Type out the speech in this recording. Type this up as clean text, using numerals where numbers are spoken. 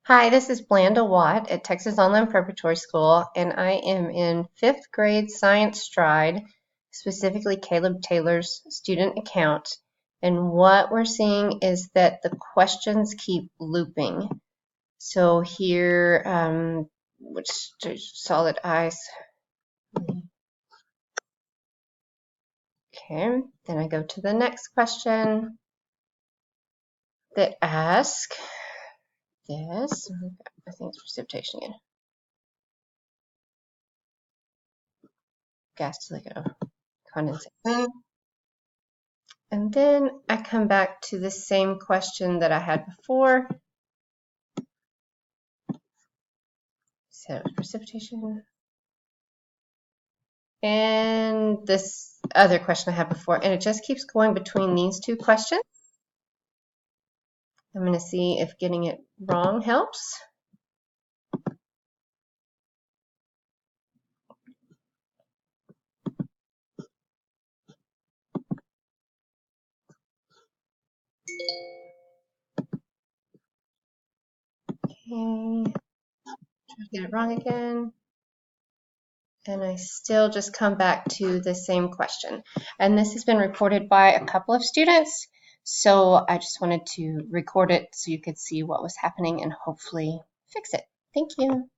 Hi, this is Blanda Watt at Texas Online Preparatory School, and I am in 5th grade Science Stride, specifically Caleb Taylor's student account. And what we're seeing is that the questions keep looping. So here, which solid ice. Okay, then I go to the next question that asks this. I think it's precipitation again. Gas to like condensation. And then I come back to the same question that I had before. So precipitation. And this other question I had before. And it just keeps going between these two questions. I'm going to see if getting it wrong helps. Okay. Try to get it wrong again. And I still just come back to the same question. And this has been reported by a couple of students. So I just wanted to record it so you could see what was happening and hopefully fix it. Thank you.